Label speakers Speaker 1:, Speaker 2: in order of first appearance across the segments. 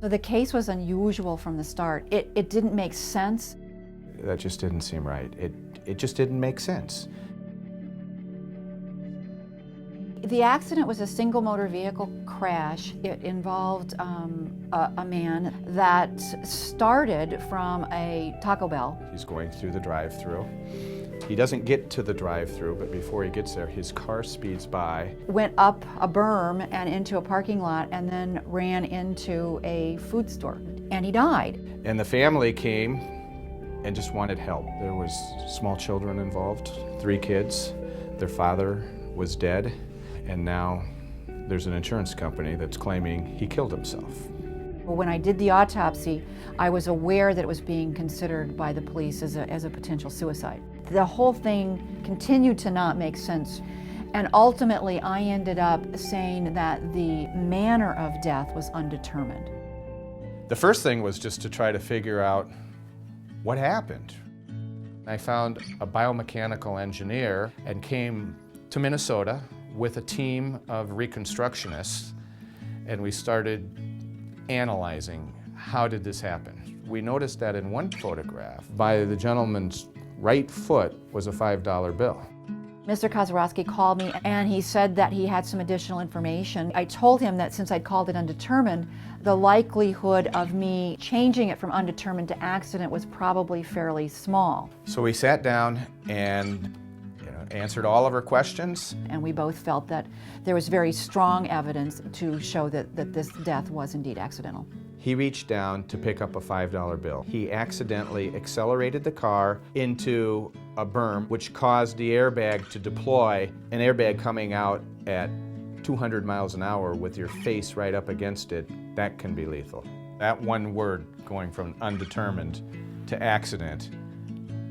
Speaker 1: So the case was unusual from the start. It didn't make sense.
Speaker 2: That just didn't seem right. It just didn't make sense.
Speaker 1: The accident was a single motor vehicle crash. It involved a man that started from a Taco Bell.
Speaker 2: He's going through the drive-thru. He doesn't get to the drive-thru, but before he gets there, his car speeds by.
Speaker 1: Went up a berm and into a parking lot and then ran into a food store, and he died.
Speaker 2: And the family came and just wanted help. There was small children involved, 3 kids. Their father was dead, and now there's an insurance company that's claiming he killed himself.
Speaker 1: When I did the autopsy, I was aware that it was being considered by the police as a potential suicide. The whole thing continued to not make sense, and ultimately I ended up saying that the manner of death was undetermined.
Speaker 2: The first thing was just to try to figure out what happened. I found a biomechanical engineer and came to Minnesota with a team of reconstructionists, and we started analyzing how did this happen. We noticed that in one photograph, by the gentleman's right foot was a $5 bill.
Speaker 1: Mr. Kozorowski called me and he said that he had some additional information. I told him that since I'd called it undetermined, the likelihood of me changing it from undetermined to accident was probably fairly small.
Speaker 2: So we sat down and answered all of her questions.
Speaker 1: And we both felt that there was very strong evidence to show that this death was indeed accidental.
Speaker 2: He reached down to pick up a $5 bill. He accidentally accelerated the car into a berm, which caused the airbag to deploy. An airbag coming out at 200 miles an hour with your face right up against it, that can be lethal. That one word going from undetermined to accident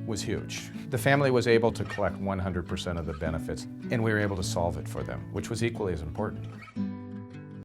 Speaker 2: was huge. The family was able to collect 100% of the benefits, and we were able to solve it for them, which was equally as important.